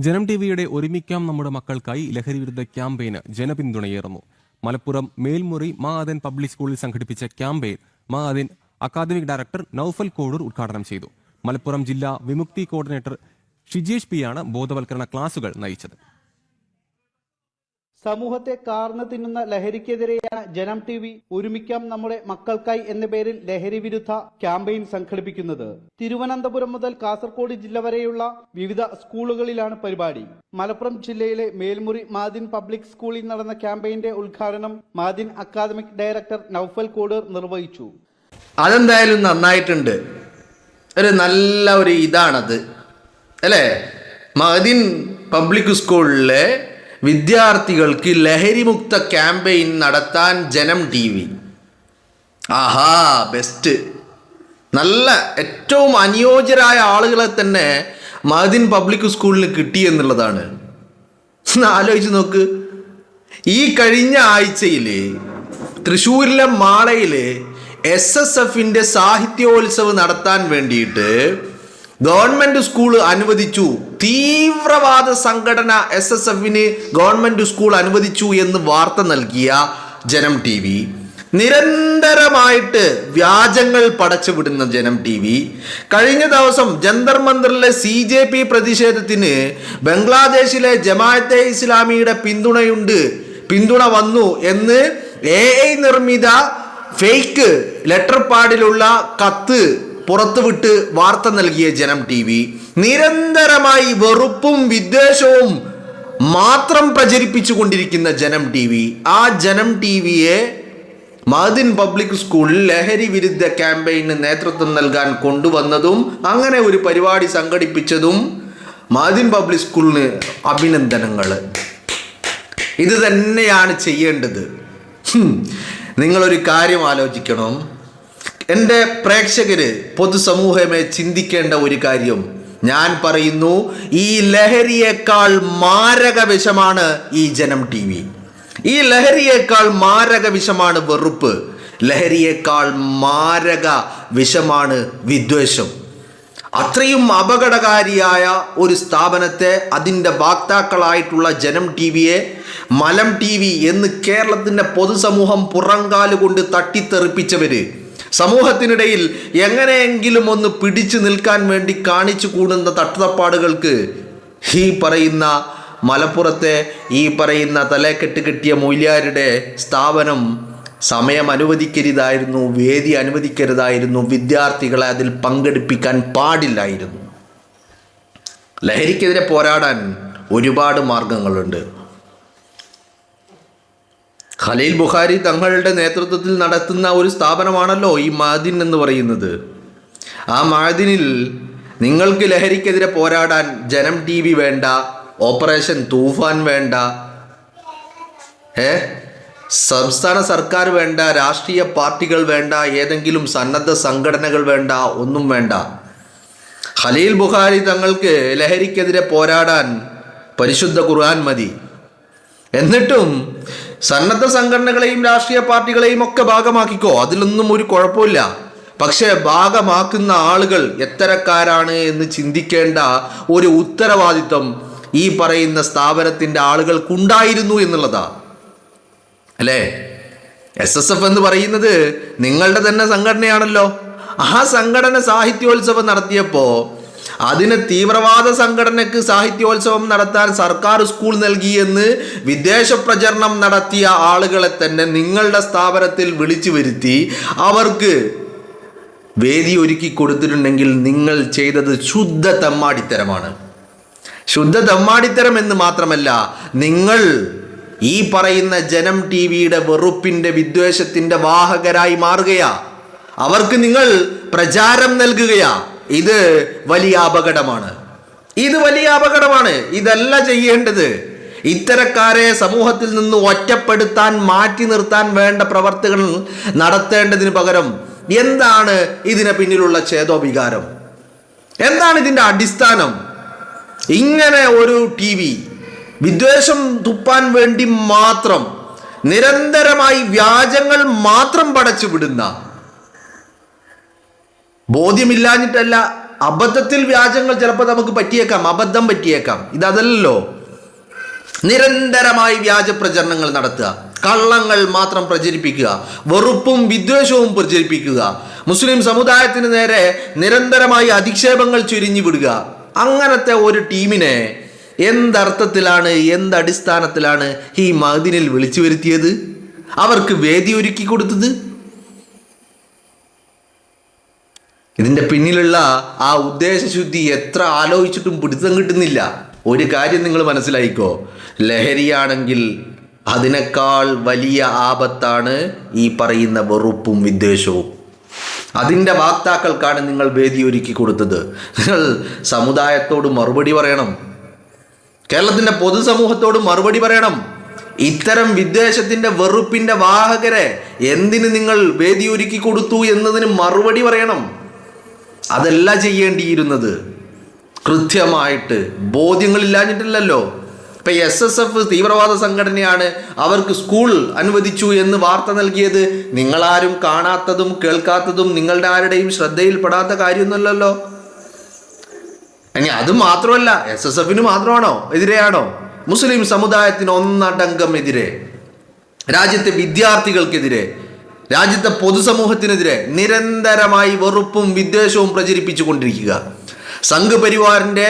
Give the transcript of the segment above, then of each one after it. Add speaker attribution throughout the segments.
Speaker 1: ജനം ടിവിയുടെ ഒരുമിക്കാം നമ്മുടെ മക്കൾക്കായി ലഹരിവിരുദ്ധ ക്യാമ്പയിന് ജനപിന്തുണയേറുന്നു. മലപ്പുറം മേൽമുറി മാഅദൻ പബ്ലിക് സ്കൂളിൽ സംഘടിപ്പിച്ച campaign Madin academic director Noufal Kodur ഉദ്ഘാടനം ചെയ്തു. മലപ്പുറം ജില്ലാ വിമുക്തി കോർഡിനേറ്റർ ഷിജേഷ് പി ആണ് ബോധവൽക്കരണ ക്ലാസുകൾ നയിച്ചത്.
Speaker 2: സമൂഹത്തെ കാർന്നു തിന്നുന്ന ലഹരിക്കെതിരെയാണ് ജനം ടി വി ഒരുമിക്കാം നമ്മുടെ മക്കൾക്കായി എന്ന പേരിൽ ലഹരി വിരുദ്ധ ക്യാമ്പയിൻ സംഘടിപ്പിക്കുന്നത്. തിരുവനന്തപുരം മുതൽ കാസർഗോഡ് ജില്ല വരെയുള്ള വിവിധ സ്കൂളുകളിലാണ് പരിപാടി. മലപ്പുറം ജില്ലയിലെ മേൽമുറി മാദിൻ പബ്ലിക് സ്കൂളിൽ നടന്ന ക്യാമ്പയിന്റെ ഉദ്ഘാടനം മാദിൻ അക്കാദമിക് ഡയറക്ടർ നൌഫൽ കോഡൂർ നിർവഹിച്ചു.
Speaker 3: അതെന്തായാലും നന്നായിട്ടുണ്ട്. നല്ല ഒരു ഇതാണത് അല്ലേ? മാദിൻ പബ്ലിക് സ്കൂളിലെ വിദ്യാർത്ഥികൾക്ക് ലഹരിമുക്ത ക്യാമ്പയിൻ നടത്താൻ ജനം ടി വി. ആഹാ, ബെസ്റ്റ്. നല്ല ഏറ്റവും അനുയോജ്യരായ ആളുകളെ തന്നെ മാദിൻ പബ്ലിക് സ്കൂളിന് കിട്ടി എന്നുള്ളതാണ്. ആലോചിച്ച് നോക്ക്. ഈ കഴിഞ്ഞ ആഴ്ചയിൽ തൃശ്ശൂരിലെ മാളയിൽ SSFന്റെ സാഹിത്യോത്സവം നടത്താൻ വേണ്ടിയിട്ട് ഗവൺമെന്റ് സ്കൂൾ അനുവദിച്ചു. തീവ്രവാദ സംഘടന SSFന് ഗവൺമെന്റ് സ്കൂൾ അനുവദിച്ചു എന്ന് വാർത്ത നൽകിയ ജനം ടി വി, നിരന്തരമായിട്ട് വ്യാജങ്ങൾ പടച്ചുവിടുന്ന ജനം ടി വി, കഴിഞ്ഞ ദിവസം ജന്തർ മന്ദിറിലെ CJP പ്രതിഷേധത്തിന് ബംഗ്ലാദേശിലെ ജമാഅത്തെ ഇസ്ലാമിയുടെ പിന്തുണ വന്നു എന്ന് AI നിർമ്മിത ഫേക്ക് ലെറ്റർ പാഡിലുള്ള കത്ത് പുറത്തുവിട്ട് വാർത്ത നൽകിയ ജനം ടി വി, നിരന്തരമായി വെറുപ്പും വിദ്വേഷവും മാത്രം പ്രചരിപ്പിച്ചു കൊണ്ടിരിക്കുന്ന ജനം ടി വി, ആ ജനം ടി വിയെ മാദിൻ പബ്ലിക് സ്കൂളിൽ ലഹരി വിരുദ്ധ ക്യാമ്പയിന് നേതൃത്വം നൽകാൻ കൊണ്ടുവന്നതും അങ്ങനെ ഒരു പരിപാടി സംഘടിപ്പിച്ചതും മാദിൻ പബ്ലിക് സ്കൂളിന് അഭിനന്ദനങ്ങൾ. ഇത് തന്നെയാണ് ചെയ്യേണ്ടത്. നിങ്ങളൊരു കാര്യം ആലോചിക്കണം. എൻ്റെ പ്രേക്ഷകര്, പൊതുസമൂഹമേ ചിന്തിക്കേണ്ട ഒരു കാര്യം ഞാൻ പറയുന്നു. ഈ ലഹരിയേക്കാൾ മാരക വിഷമാണ് ഈ ജനം ടി വി. ഈ ലഹരിയേക്കാൾ മാരക വിഷമാണ് വെറുപ്പ്. ലഹരിയേക്കാൾ മാരക വിഷമാണ് വിദ്വേഷം. അത്രയും അപകടകാരിയായ ഒരു സ്ഥാപനത്തെ, അതിൻ്റെ വാക്താക്കളായിട്ടുള്ള ജനം ടി വിയെ മലം ടി വി എന്ന് കേരളത്തിൻ്റെ പൊതുസമൂഹം പുറങ്കാലുകൊണ്ട് തട്ടിത്തെറിപ്പിച്ചവര്, സമൂഹത്തിനിടയിൽ എങ്ങനെയെങ്കിലും ഒന്ന് പിടിച്ചു നിൽക്കാൻ വേണ്ടി കാണിച്ചു കൂടുന്ന തട്ടുതപ്പാടുകൾക്ക് ഈ പറയുന്ന മലപ്പുറത്തെ ഈ പറയുന്ന തലക്കെട്ട് കെട്ടിയ മൊയ്ലിയാരുടെ സ്ഥാപനം സമയം അനുവദിക്കരുതായിരുന്നു, വേദി അനുവദിക്കരുതായിരുന്നു, വിദ്യാർത്ഥികളെ അതിൽ പങ്കെടുപ്പിക്കാൻ പാടില്ലായിരുന്നു. ലഹരിക്കെതിരെ പോരാടാൻ ഒരുപാട് മാർഗങ്ങളുണ്ട്. ഖലീൽ ബുഖാരി തങ്ങളുടെ നേതൃത്വത്തിൽ നടത്തുന്ന ഒരു സ്ഥാപനമാണല്ലോ ഈ മാദിൻ എന്ന് പറയുന്നത്. ആ മാദിനിൽ നിങ്ങൾക്ക് ലഹരിക്കെതിരെ പോരാടാൻ ജനം ടി വി വേണ്ട, ഓപ്പറേഷൻ തൂഫാൻ വേണ്ട, സംസ്ഥാന സർക്കാർ വേണ്ട, രാഷ്ട്രീയ പാർട്ടികൾ വേണ്ട, ഏതെങ്കിലും സന്നദ്ധ സംഘടനകൾ വേണ്ട, ഒന്നും വേണ്ട. ഖലീൽ ബുഖാരി തങ്ങൾക്ക് ലഹരിക്കെതിരെ പോരാടാൻ പരിശുദ്ധ ഖുർആൻ മതി. എന്നിട്ടും സന്നദ്ധ സംഘടനകളെയും രാഷ്ട്രീയ പാർട്ടികളെയും ഒക്കെ ഭാഗമാക്കിക്കോ, അതിലൊന്നും ഒരു കുഴപ്പമില്ല. പക്ഷേ ഭാഗമാക്കുന്ന ആളുകൾ എത്തരക്കാരാണ് എന്ന് ചിന്തിക്കേണ്ട ഒരു ഉത്തരവാദിത്വം ഈ പറയുന്ന സ്ഥാപനത്തിൻ്റെ ആളുകൾക്കുണ്ടായിരുന്നു എന്നുള്ളതാ അല്ലേ? SSF എന്ന് പറയുന്നത് നിങ്ങളുടെ തന്നെ സംഘടനയാണല്ലോ. ആ സംഘടന സാഹിത്യോത്സവം നടത്തിയപ്പോൾ അതിന് തീവ്രവാദ സംഘടനയ്ക്ക് സാഹിത്യോത്സവം നടത്താൻ സർക്കാർ സ്കൂൾ നൽകിയെന്ന് വിദേശ പ്രചരണം നടത്തിയ ആളുകളെ തന്നെ നിങ്ങളുടെ സ്ഥാപനത്തിൽ വിളിച്ചു വരുത്തി അവർക്ക് വേദി ഒരുക്കി കൊടുത്തിട്ടുണ്ടെങ്കിൽ നിങ്ങൾ ചെയ്തത് ശുദ്ധ തെമ്മാടിത്തരമാണ്. ശുദ്ധ തെമ്മാടിത്തരം എന്ന് മാത്രമല്ല, നിങ്ങൾ ഈ പറയുന്ന ജനം ടി വിയുടെ വെറുപ്പിൻ്റെ വിദ്വേഷത്തിൻ്റെ വാഹകരായി മാറുകയാ. അവർക്ക് നിങ്ങൾ പ്രചാരം നൽകുകയാ. ഇത് വലിയ അപകടമാണ്. ഇത് വലിയ അപകടമാണ്. ഇതല്ല ചെയ്യേണ്ടത്. ഇത്തരക്കാരെ സമൂഹത്തിൽ നിന്ന് ഒറ്റപ്പെടുത്താൻ, മാറ്റി നിർത്താൻ വേണ്ട പ്രവർത്തനങ്ങൾ നടത്തേണ്ടതിന് പകരം എന്താണ് ഇതിന് പിന്നിലുള്ള ചേതോവികാരം? എന്താണ് ഇതിൻ്റെ അടിസ്ഥാനം? ഇങ്ങനെ ഒരു ടി വി വിദ്വേഷം തുപ്പാൻ വേണ്ടി മാത്രം നിരന്തരമായി വ്യാജങ്ങൾ മാത്രം പടച്ചു വിടുന്ന, ബോധ്യമില്ലാഞ്ഞിട്ടല്ല, അബദ്ധത്തിൽ വ്യാജങ്ങൾ ചിലപ്പോൾ നമുക്ക് പറ്റിയേക്കാം, അബദ്ധം പറ്റിയേക്കാം. ഇതല്ലല്ലോ. നിരന്തരമായി വ്യാജ പ്രചരണങ്ങൾ നടത്തുക, കള്ളങ്ങൾ മാത്രം പ്രചരിപ്പിക്കുക, വെറുപ്പും വിദ്വേഷവും പ്രചരിപ്പിക്കുക, മുസ്ലിം സമുദായത്തിന് നേരെ നിരന്തരമായി അധിക്ഷേപങ്ങൾ ചുരിഞ്ഞു വിടുക. അങ്ങനത്തെ ഒരു ടീമിനെ എന്തർത്ഥത്തിലാണ്, എന്തടിസ്ഥാനത്തിലാണ് ഈ മഅ്ദിനിൽ വിളിച്ചു വരുത്തിയത്, അവർക്ക് വേദി ഒരുക്കി കൊടുത്തത്? ഇതിൻ്റെ പിന്നിലുള്ള ആ ഉദ്ദേശശുദ്ധി എത്ര ആലോചിച്ചിട്ടും പിടുത്തം കിട്ടുന്നില്ല. ഒരു കാര്യം നിങ്ങൾ മനസ്സിലായിക്കോ, ലഹരിയാണെങ്കിൽ അതിനേക്കാൾ വലിയ ആപത്താണ് ഈ പറയുന്ന വെറുപ്പും വിദ്വേഷവും. അതിൻ്റെ വാക്താക്കൾക്കാണ് നിങ്ങൾ വേദി ഒരുക്കി കൊടുത്തത്. നിങ്ങൾ സമുദായത്തോട് മറുപടി പറയണം, കേരളത്തിൻ്റെ പൊതുസമൂഹത്തോട് മറുപടി പറയണം. ഇത്തരം വിദ്വേഷത്തിൻ്റെ വെറുപ്പിൻ്റെ വാഹകരെ എന്തിന് നിങ്ങൾ വേദി ഒരുക്കി കൊടുത്തു എന്നതിന് മറുപടി പറയണം. അതല്ല ചെയ്യേണ്ടിയിരുന്നത്. കൃത്യമായിട്ട് ബോധ്യങ്ങളില്ലാഞ്ഞിട്ടില്ലല്ലോ. ഇപ്പം SSF തീവ്രവാദ സംഘടനയാണ്, അവർക്ക് സ്കൂൾ അനുവദിച്ചു എന്ന് വാർത്ത നൽകിയത് നിങ്ങളാരും കാണാത്തതും കേൾക്കാത്തതും നിങ്ങളുടെ ആരുടെയും ശ്രദ്ധയിൽപ്പെടാത്ത കാര്യമൊന്നുമല്ലല്ലോ. ഇനി അത് മാത്രമല്ല, SSFന് മാത്രമാണോ എതിരെയാണോ? മുസ്ലിം സമുദായത്തിന് ഒന്നടങ്കം എതിരെ, രാജ്യത്തെ വിദ്യാർത്ഥികൾക്കെതിരെ, രാജ്യത്തെ പൊതുസമൂഹത്തിനെതിരെ നിരന്തരമായി വെറുപ്പും വിദ്വേഷവും പ്രചരിപ്പിച്ചു കൊണ്ടിരിക്കുക. സംഘ് പരിവാറിൻ്റെ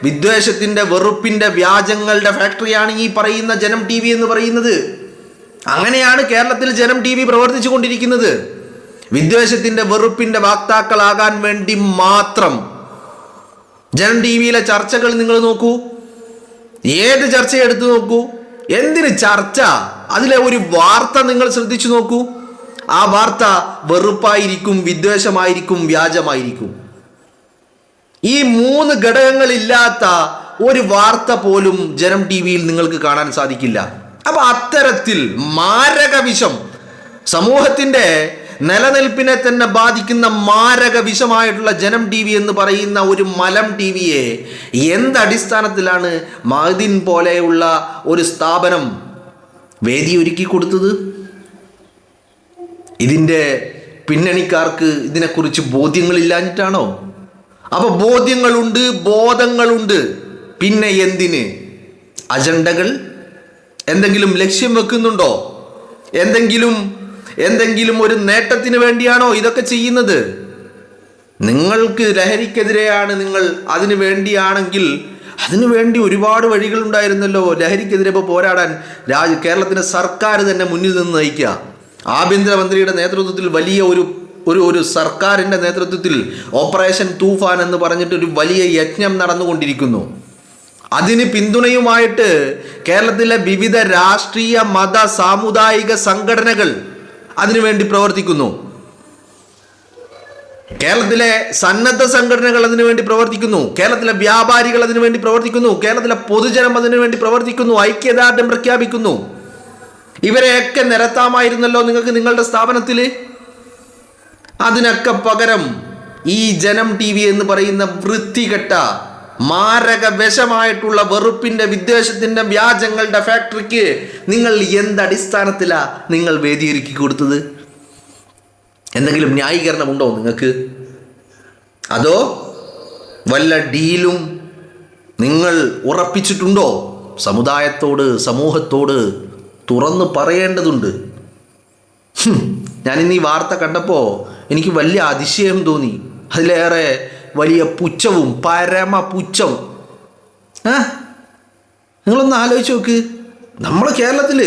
Speaker 3: വിദ്വേഷത്തിൻ്റെ വെറുപ്പിൻ്റെ വ്യാജങ്ങളുടെ ഫാക്ടറിയാണ് ഈ പറയുന്ന ജനം TV എന്ന് പറയുന്നത്. അങ്ങനെയാണ് കേരളത്തിൽ ജനം TV പ്രവർത്തിച്ചു കൊണ്ടിരിക്കുന്നത്. വിദ്വേഷത്തിൻ്റെ വെറുപ്പിൻ്റെ വാക്താക്കളാകാൻ വേണ്ടി മാത്രം. ജനം TVയിലെ ചർച്ചകൾ നിങ്ങൾ നോക്കൂ, ഏത് ചർച്ച എടുത്തു നോക്കൂ, എന്തിന് ചർച്ച? അതിലെ ഒരു വാർത്ത നിങ്ങൾ ശ്രദ്ധിച്ചു നോക്കൂ, ആ വാർത്ത വെറുപ്പായിരിക്കും, വിദ്വേഷമായിരിക്കും, വ്യാജമായിരിക്കും. ഈ 3 ഘടകങ്ങളില്ലാത്ത ഒരു വാർത്ത പോലും ജനം TVയിൽ നിങ്ങൾക്ക് കാണാൻ സാധിക്കില്ല. അപ്പൊ അത്തരത്തിൽ മാരക വിഷം, സമൂഹത്തിന്റെ നിലനിൽപ്പിനെ തന്നെ ബാധിക്കുന്ന മാരക വിഷമായിട്ടുള്ള ജനം TV എന്ന് പറയുന്ന ഒരു മലം TVയെ എന്തടിസ്ഥാനത്തിലാണ് മഅ്ദിൻ പോലെയുള്ള ഒരു സ്ഥാപനം വേദി ഒരുക്കി കൊടുത്തത്? ഇതിൻ്റെ പിന്നണിക്കാർക്ക് ഇതിനെക്കുറിച്ച് ബോധ്യങ്ങളില്ലാഞ്ഞിട്ടാണോ? അപ്പൊ ബോധ്യങ്ങളുണ്ട്, ബോധങ്ങളുണ്ട്, പിന്നെ എന്തിന് അജണ്ടകൾ? എന്തെങ്കിലും ലക്ഷ്യം വെക്കുന്നുണ്ടോ? എന്തെങ്കിലും ഒരു നേട്ടത്തിന് വേണ്ടിയാണോ ഇതൊക്കെ ചെയ്യുന്നത്? നിങ്ങൾക്ക് ലഹരിക്കെതിരെയാണ്, നിങ്ങൾ അതിനു വേണ്ടിയാണെങ്കിൽ അതിനു വേണ്ടി ഒരുപാട് വഴികൾ ഉണ്ടായിരുന്നല്ലോ. ലഹരിക്കെതിരെ ഇപ്പോൾ പോരാടാൻ കേരളത്തിൻ്റെ സർക്കാർ തന്നെ മുന്നിൽ നിന്ന് നയിക്കുക. ആഭ്യന്തരമന്ത്രിയുടെ നേതൃത്വത്തിൽ വലിയ ഒരു സർക്കാരിൻ്റെ നേതൃത്വത്തിൽ ഓപ്പറേഷൻ തൂഫാൻ എന്ന് പറഞ്ഞിട്ട് ഒരു വലിയ യജ്ഞം നടന്നുകൊണ്ടിരിക്കുന്നു. അതിന് പിന്തുണയുമായിട്ട് കേരളത്തിലെ വിവിധ രാഷ്ട്രീയ മത സാമുദായിക സംഘടനകൾ അതിനുവേണ്ടി പ്രവർത്തിക്കുന്നു. കേരളത്തിലെ സന്നദ്ധ സംഘടനകൾ അതിനുവേണ്ടി പ്രവർത്തിക്കുന്നു. കേരളത്തിലെ വ്യാപാരികൾ അതിനുവേണ്ടി പ്രവർത്തിക്കുന്നു. കേരളത്തിലെ പൊതുജനം അതിനുവേണ്ടി പ്രവർത്തിക്കുന്നു, ഐക്യദാർഢ്യം പ്രഖ്യാപിക്കുന്നു. ഇവരെയൊക്കെ നിരത്താമായിരുന്നല്ലോ നിങ്ങൾക്ക് നിങ്ങളുടെ സ്ഥാപനത്തിൽ. അതിനൊക്കെ പകരം ഈ ജനം TV എന്ന് പറയുന്ന വൃത്തികെട്ട മാരക വിഷമായിട്ടുള്ള വെറുപ്പിന്റെ വിദ്വേഷത്തിന്റെ വ്യാജങ്ങളുടെ ഫാക്ടറിക്ക് നിങ്ങൾ എന്തടിസ്ഥാനത്തിലാ നിങ്ങൾ വേദിയൊരുക്കി കൊടുത്തത്? എന്തെങ്കിലും ന്യായീകരണമുണ്ടോ നിങ്ങൾക്ക്? അതോ വല്ല ഡീലും നിങ്ങൾ ഉറപ്പിച്ചിട്ടുണ്ടോ? സമുദായത്തോട്, സമൂഹത്തോട് തുറന്നു പറയേണ്ടതുണ്ട്. ഞാനിന്ന് ഈ വാർത്ത കണ്ടപ്പോൾ എനിക്ക് വലിയ അതിശയം തോന്നി, അതിലേറെ വലിയ പുച്ഛവും, പരമ പുച്ഛം. നിങ്ങളൊന്ന് ആലോചിച്ച് നോക്ക്. നമ്മൾ കേരളത്തിൽ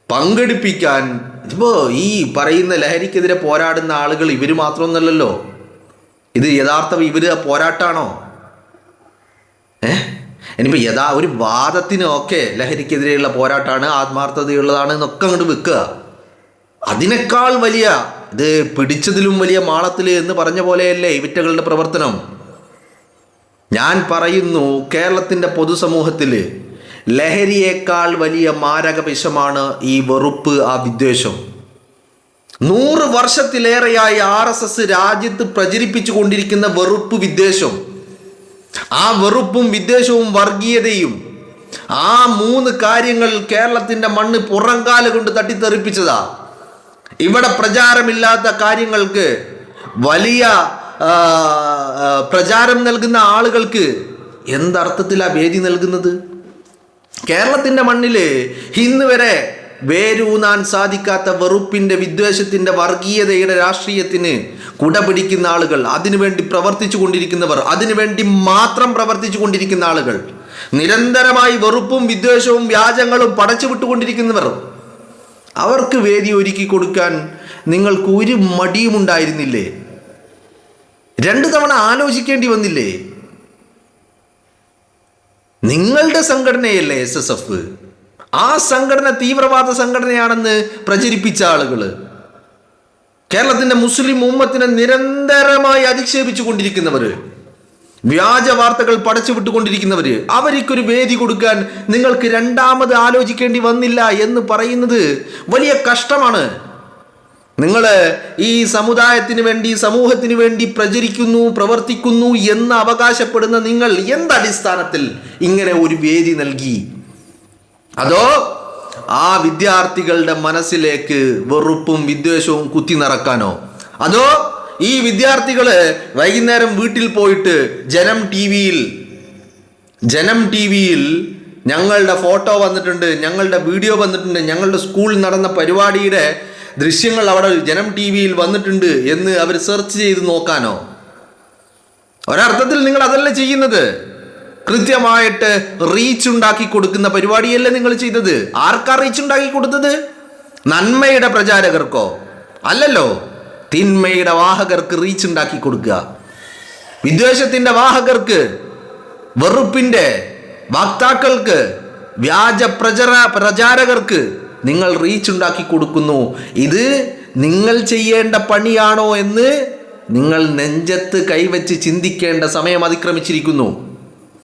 Speaker 3: പങ്കെടുപ്പിക്കാൻ ഇപ്പോൾ ഈ പറയുന്ന ലഹരിക്കെതിരെ പോരാടുന്ന ആളുകൾ ഇവർ മാത്രമൊന്നുമല്ലല്ലോ. ഇത് യഥാർത്ഥം ഇവർ പോരാട്ടാണോ? ഇനിയിപ്പോൾ ഒരു വാദത്തിനൊക്കെ ലഹരിക്കെതിരെയുള്ള പോരാട്ടമാണ്, ആത്മാർത്ഥതയുള്ളതാണ് എന്നൊക്കെ അങ്ങോട്ട് വെക്കുക. അതിനേക്കാൾ വലിയ, ഇത് പിടിച്ചതിലും വലിയ മാളത്തിൽ എന്ന് പറഞ്ഞ പോലെയല്ലേ ഇവറ്റകളുടെ പ്രവർത്തനം. ഞാൻ പറയുന്നു, കേരളത്തിൻ്റെ പൊതുസമൂഹത്തിൽ ലഹരിയേക്കാൾ വലിയ മാരക വിഷമാണ് ഈ വെറുപ്പ്, ആ വിദ്വേഷം. 100 വർഷത്തിലേറെയായി RSS രാജ്യത്ത് പ്രചരിപ്പിച്ചു കൊണ്ടിരിക്കുന്ന വെറുപ്പ്, വിദ്വേഷം, ആ വെറുപ്പും വിദ്വേഷവും വർഗീയതയും, ആ 3 കാര്യങ്ങൾ കേരളത്തിൻ്റെ മണ്ണ് പുറംകാല് കൊണ്ട് തട്ടിത്തെറിപ്പിച്ചതാ. ഇവിടെ പ്രചാരമില്ലാത്ത കാര്യങ്ങൾക്ക് വലിയ പ്രചാരം നൽകുന്ന ആളുകൾക്ക് എന്തർത്ഥത്തിലാ വേദി നൽകുന്നത്? കേരളത്തിന്റെ മണ്ണില് ഇന്ന് വരെ വേരൂന്നാൻ സാധിക്കാത്ത വെറുപ്പിന്റെ, വിദ്വേഷത്തിന്റെ, വർഗീയതയുടെ രാഷ്ട്രീയത്തിന് കുടപിടിക്കുന്ന ആളുകൾ, അതിനുവേണ്ടി പ്രവർത്തിച്ചു കൊണ്ടിരിക്കുന്നവർ, അതിനുവേണ്ടി മാത്രം പ്രവർത്തിച്ചു കൊണ്ടിരിക്കുന്ന ആളുകൾ, നിരന്തരമായി വെറുപ്പും വിദ്വേഷവും വ്യാജങ്ങളും പടച്ചുവിട്ടുകൊണ്ടിരിക്കുന്നവർ, അവർക്ക് വേദി ഒരുക്കി കൊടുക്കാൻ നിങ്ങൾക്ക് ഒരു മടിയും ഉണ്ടായിരുന്നില്ലേ? 2 തവണ ആലോചിക്കേണ്ടി വന്നില്ലേ? നിങ്ങളുടെ സംഘടനയല്ലേ SSF? ആ സംഘടന തീവ്രവാദ സംഘടനയാണെന്ന് പ്രചരിപ്പിച്ച ആളുകൾ, കേരളത്തിന്റെ മുസ്ലിം ഉമ്മത്തിനെ നിരന്തരമായി അധിക്ഷേപിച്ചു കൊണ്ടിരിക്കുന്നവര്, വ്യാജ വാർത്തകൾ പടച്ചുവിട്ടുകൊണ്ടിരിക്കുന്നവര്, അവർക്കൊരു വേദി കൊടുക്കാൻ നിങ്ങൾക്ക് രണ്ടാമത് ആലോചിക്കേണ്ടി വന്നില്ല എന്ന് പറയുന്നത് വലിയ കഷ്ടമാണ്. നിങ്ങൾ ഈ സമുദായത്തിന് വേണ്ടി, സമൂഹത്തിന് വേണ്ടി പ്രചരിക്കുന്നു, പ്രവർത്തിക്കുന്നു എന്ന് അവകാശപ്പെടുന്ന നിങ്ങൾ എന്തടിസ്ഥാനത്തിൽ ഇങ്ങനെ ഒരു വേദി നൽകി? അതോ ആ വിദ്യാർത്ഥികളുടെ മനസ്സിലേക്ക് വെറുപ്പും വിദ്വേഷവും കുത്തി നിറക്കാനോ? അതോ ഈ വിദ്യാർത്ഥികള് വൈകുന്നേരം വീട്ടിൽ പോയിട്ട് ജനം ടി വിയിൽ ഞങ്ങളുടെ ഫോട്ടോ വന്നിട്ടുണ്ട്, ഞങ്ങളുടെ വീഡിയോ വന്നിട്ടുണ്ട്, ഞങ്ങളുടെ സ്കൂളിൽ നടന്ന പരിപാടിയുടെ ദൃശ്യങ്ങൾ അവിടെ ജനം ടി വിയിൽ വന്നിട്ടുണ്ട് എന്ന് അവർ സെർച്ച് ചെയ്ത് നോക്കാനോ? ഒരർത്ഥത്തിൽ നിങ്ങൾ അതല്ല ചെയ്യുന്നത്. കൃത്യമായിട്ട് റീച്ച് ഉണ്ടാക്കി കൊടുക്കുന്ന പരിപാടിയല്ലേ നിങ്ങൾ ചെയ്തത്. ആർക്കാ റീച്ച് ഉണ്ടാക്കി കൊടുത്തത്? നന്മയുടെ പ്രചാരകർക്കോ? അല്ലല്ലോ, തിന്മയുടെ വാഹകർക്ക് റീച്ച് ഉണ്ടാക്കി കൊടുക്കുക. വിദ്വേഷത്തിന്റെ വാഹകർക്ക്, വെറുപ്പിന്റെ വക്താക്കൾക്ക്, വ്യാജ പ്രചാരകർക്ക് നിങ്ങൾ റീച്ച് ഉണ്ടാക്കി കൊടുക്കുന്നു. ഇത് നിങ്ങൾ ചെയ്യേണ്ട പണിയാണോ എന്ന് നിങ്ങൾ നെഞ്ചത്ത് കൈവച്ച് ചിന്തിക്കേണ്ട സമയം അതിക്രമിച്ചിരിക്കുന്നു.